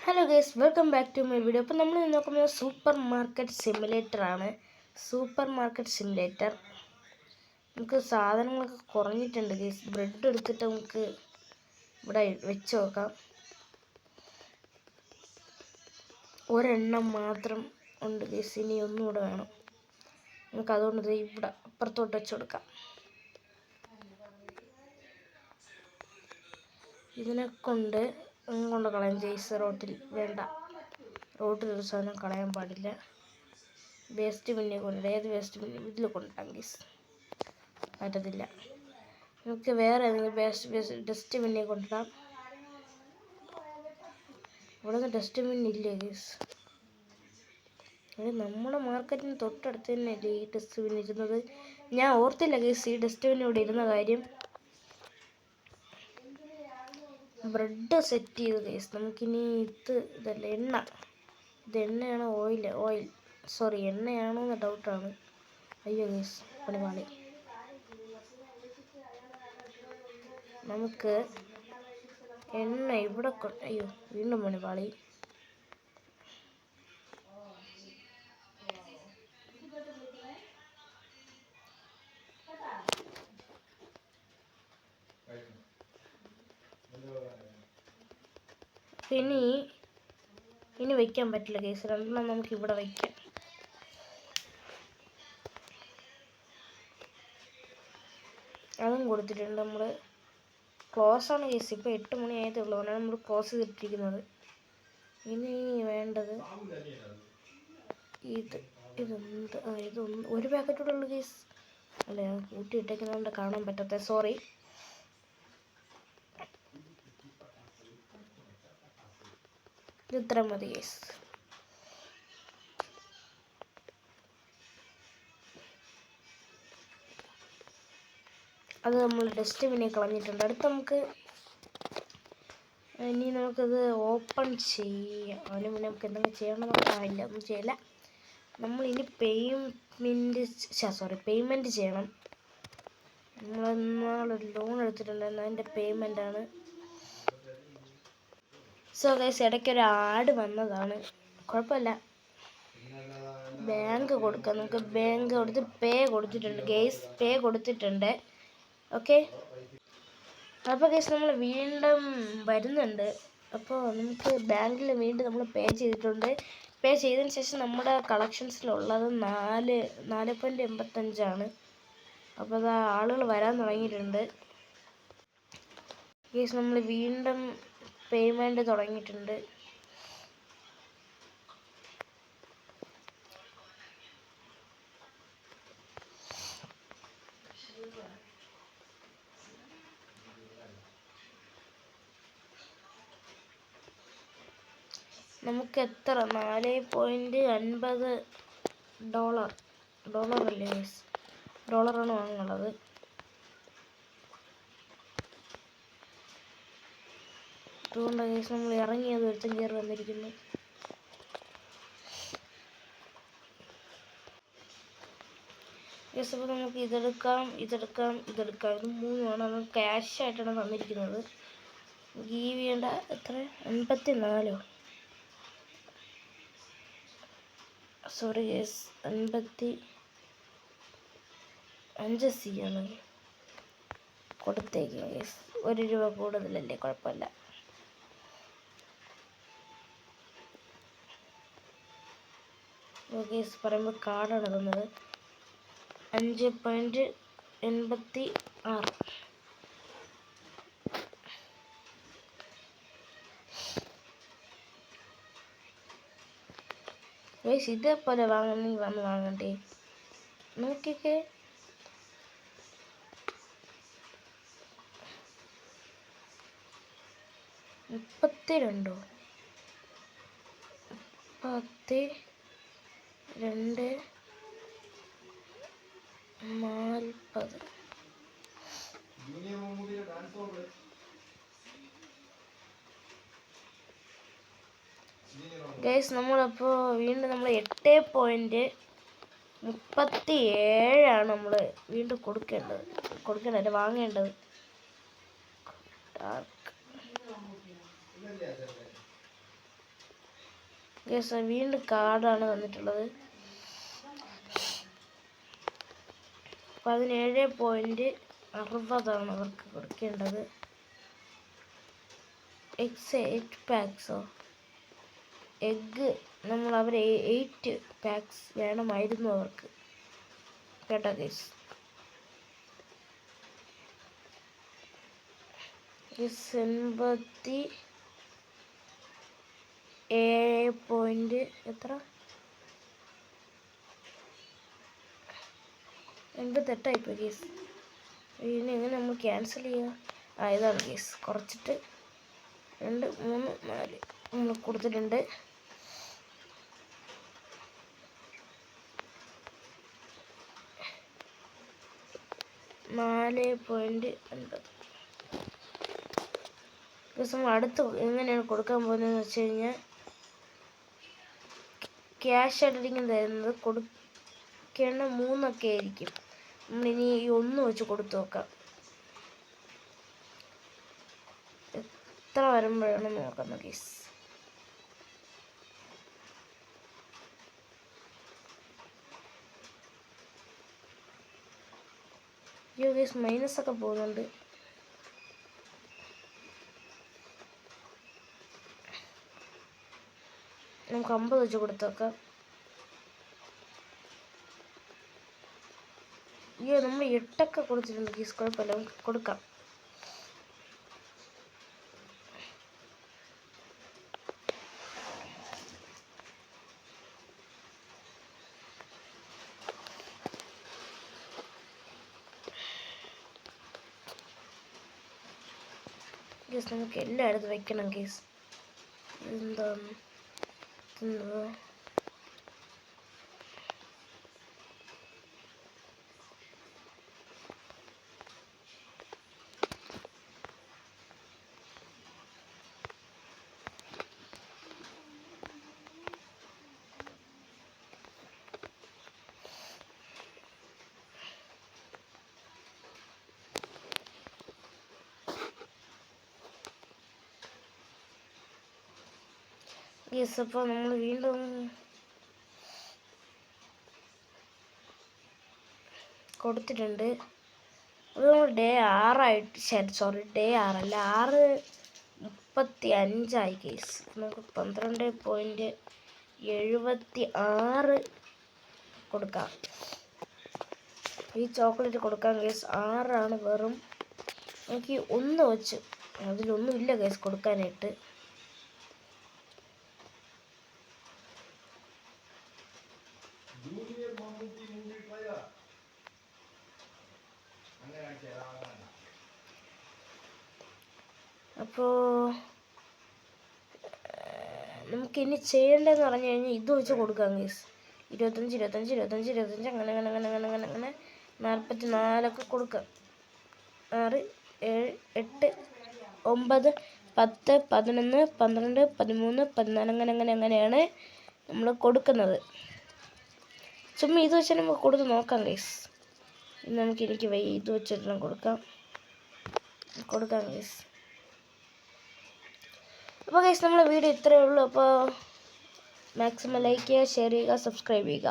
Hello guys, welcome back to my video. അപ്പോൾ നമ്മൾ നോക്കുന്നത് സൂപ്പർ മാർക്കറ്റ് സിമുലേറ്റർ ആണ്. സൂപ്പർ മാർക്കറ്റ് സിമുലേറ്റർ നമുക്ക് സാധനങ്ങളൊക്കെ കുറഞ്ഞിട്ടുണ്ട് ഗൈസ്. ബ്രെഡ് എടുത്തിട്ട് നമുക്ക് ഇവിടെ വെച്ച് നോക്കാം. ഒരെണ്ണം മാത്രം ഉണ്ട് ഗൈസ്, ഇനി ഒന്നും കൂടെ വേണം നമുക്ക്. അതുകൊണ്ട് ഇവിടെ അപ്പുറത്തോട്ട് വെച്ച് കൊടുക്കാം. ഇതിനെ കൊണ്ട് കളയാൻ ഗൈസ്. റോട്ടിൽ വേണ്ട, റോട്ടിലൊരു സാധനം കളയാൻ പാടില്ല. വേസ്റ്റ് ബിന്നിൽ കൊണ്ടിട്ട്, ഏത് വേസ്റ്റ് ബിന്നിൽ ഇതിൽ കൊണ്ടിട്ടാം ഗൈസ്. പറ്റത്തില്ല. നമുക്ക് വേറെ ഏതെങ്കിലും ഡസ്റ്റ് ബിന്നിൽ കൊണ്ടിടാം. ഇവിടെ നിന്ന് ഡസ്റ്റ് ബിന്നില്ലേ ഗൈസ്? നമ്മുടെ മാർക്കറ്റിന് തൊട്ടടുത്ത് തന്നെയല്ലേ ഈ ഡസ്റ്റ് ബിൻ ഇരുന്നത്. ഞാൻ ഓർത്തില്ല ഗൈസ് ഈ ഡസ്റ്റ് ബിൻ ഇവിടെ ഇരുന്ന കാര്യം. ബ്രെഡ് സെറ്റ് ചെയ്ത് ഗൈസ്. നമുക്കിനി ഇതല്ല എണ്ണ. ഇത് എണ്ണയാണോ ഓയിൽ സോറി എണ്ണയാണോ എന്ന് ഡൗട്ടാണ്. അയ്യോ ഗൈസ്, പണിപാളി. നമുക്ക് എണ്ണ ഇവിടെ അയ്യോ, വീണ്ടും പണിപാളി. ഇനി വയ്ക്കാൻ പറ്റില്ല കേസ്. രണ്ടെണ്ണം നമുക്ക് ഇവിടെ വയ്ക്കാം. അതും കൊടുത്തിട്ടുണ്ട്. നമ്മൾ ക്ലോസ് ആണ് കേസ്. ഇപ്പോൾ 8 മണി ആയതേ ഉള്ളൂ, അതുകൊണ്ടാണ് നമ്മൾ ക്ലോസ് ചെയ്തിട്ടിരിക്കുന്നത്. ഇനി വേണ്ടത് ഇതൊന്ന് ഒരു പാക്കറ്റോടെ ഉള്ളു കേസ്. അല്ല, ഞാൻ കൂട്ടിയിട്ടേക്കുന്നതുകൊണ്ട് കാണാൻ പറ്റാത്ത, സോറി. ഇത്ര മതി ഗൈസ്. അത് നമ്മൾ ഡസ്റ്റ്ബിനെ കളഞ്ഞിട്ടുണ്ട്. അടുത്ത് നമുക്കത് ഓപ്പൺ ചെയ്യാം. അതിന് മുന്നേ നമുക്ക് എന്തെങ്കിലും ചെയ്യണമെന്നൊക്കെ ആയില്ല, ഒന്നും ചെയ്യില്ല. നമ്മളിനി പേയ്മെൻറ്റ് ചെയ്യണം. നമ്മളൊരു ലോൺ എടുത്തിട്ടുണ്ടായിരുന്നു, അതിൻ്റെ പേയ്മെൻ്റാണ്. സോ ഗൈസ്, ഇടയ്ക്കൊരു ആഡ് വന്നതാണ്, കുഴപ്പമില്ല. ബാങ്ക് കൊടുക്കാം. നമുക്ക് ബാങ്ക് കൊടുത്ത് പേ കൊടുത്തിട്ടുണ്ട് ഗൈസ്. പേ കൊടുത്തിട്ടുണ്ട്. ഓക്കെ, അപ്പോൾ ഗൈസ് നമ്മൾ വീണ്ടും വരുന്നുണ്ട്. അപ്പോൾ നമുക്ക് ബാങ്കിൽ വീണ്ടും നമ്മൾ പേ ചെയ്തിട്ടുണ്ട്. പേ ചെയ്തതിന് ശേഷം നമ്മുടെ കളക്ഷൻസിലുള്ളത് 4.85 അപ്പോൾ അത് ആളുകൾ വരാൻ തുടങ്ങിയിട്ടുണ്ട് ഗൈസ്. നമ്മൾ വീണ്ടും പേയ്മെൻറ്റ് തുടങ്ങിയിട്ടുണ്ട്. നമുക്ക് എത്ര $4.50 ഡോളറല്ലേ ഗൈസ്? ഡോളറാണ് വാങ്ങുന്നത്. അതുകൊണ്ട് ഗൈസ് നമ്മൾ ഇറങ്ങിയത് ഒരുത്തം കയറി വന്നിരിക്കുന്നു. ഗൈസ്, അപ്പോൾ നമുക്ക് ഇതെടുക്കാം. ഇത് മൂന്നുമാണ്. അത് ക്യാഷായിട്ടാണ് തന്നിരിക്കുന്നത്. ഗീവ് ചെയ്യേണ്ട എത്ര? 54 സോറി ഗൈസ്, 55 C ആണ് കൊടുത്തേക്കുക ഗൈസ്. $1 കൂടുതലല്ലേ, കുഴപ്പമില്ല. ഗൈസ് പറയുമ്പോൾ കാർഡാണ് തന്നത്. 5.86 ഗൈസ്. ഇതേപോലെ വന്ന് വാങ്ങണ്ടേ? നോക്കിക്കേ, $32 40. ഗൈസ്, നമ്മളപ്പോൾ വീണ്ടും നമ്മൾ 8.37 നമ്മൾ വീണ്ടും കൊടുക്കേണ്ടത് വാങ്ങേണ്ടത്. ഗൈസ് വീണ്ടും കാർഡാണ് വന്നിട്ടുള്ളത്. 17.60 അവർക്ക് കൊടുക്കേണ്ടത്. എഗ്സ് 8 പാക്സോ? എഗ്ഗ് നമ്മൾ അവർ 8 പാക്സ് വേണമായിരുന്നു അവർക്ക് കേട്ടോ ഗൈസ്. 87 എത്ര 88 കേസ്. ഇനി എങ്ങനെ നമ്മൾ ക്യാൻസൽ ചെയ്യുക? ഇതാണ് കേസ്. കുറച്ചിട്ട് 2 3 4 നമ്മൾ കൊടുത്തിട്ടുണ്ട്. നമ്മൾ അടുത്ത് എങ്ങനെയാണ് കൊടുക്കാൻ പോകുന്നതെന്ന് വെച്ച് കഴിഞ്ഞാൽ ക്യാഷ് എഡിറ്റിങ് തരുന്നത് കൊടുക്കേണ്ട 3 ആയിരിക്കും. നമ്മളിനി ഈ 1 വെച്ച് കൊടുത്തു നോക്കാം. എത്ര വരുമ്പോഴാണ് നോക്കുന്നത് കേസ്. അയ്യോ കേസ് മൈനസ് ഒക്കെ പോകുന്നുണ്ട്. നമുക്ക് 50 വെച്ച് കൊടുത്തേക്കാം. അയ്യോ നമ്മൾ 8 കൊടുത്തിട്ടുണ്ട് കേസ്. കുഴപ്പമില്ല, നമുക്ക് കൊടുക്കാം. കേസ് നമുക്ക് എല്ലായിടത്തും വെക്കണം കേസ്. എന്താണ് യെസ്. അപ്പോൾ നമ്മൾ വീണ്ടും കൊടുത്തിട്ടുണ്ട്. അത് നമ്മൾ ഡേ 6 ഡേ 6 അല്ല 6:35 കേസ്. നമുക്ക് 12.76 കൊടുക്കാം. ഈ ചോക്ലേറ്റ് കൊടുക്കാം കേസ്. 6 വെറും. നമുക്ക് 1 വെച്ച് അതിലൊന്നുമില്ല കേസ് കൊടുക്കാനായിട്ട്. അപ്പോൾ നമുക്കിനി ചെയ്യേണ്ടതെന്ന് പറഞ്ഞു കഴിഞ്ഞാൽ ഇത് വെച്ച് കൊടുക്കാം കേസ്. 25 അങ്ങനെ 44 കൊടുക്കാം. 6 7 8 9 10 11 12 13 14 അങ്ങനെയാണ് നമ്മൾ കൊടുക്കുന്നത്. ചുമ്മാ ഇത് വെച്ച് നമുക്ക് കൊടുത്ത് നോക്കാം കേസ്. എനിക്ക് ഇത് വെച്ചിട്ടെല്ലാം കൊടുക്കാം കേസ്. അപ്പോൾ ഗൈസ് നമ്മളെ വീഡിയോ ഇത്രയേ ഉള്ളൂ. അപ്പോൾ മാക്സിമം ലൈക്ക് ചെയ്യുക, ഷെയർ ചെയ്യുക, സബ്സ്ക്രൈബ് ചെയ്യുക.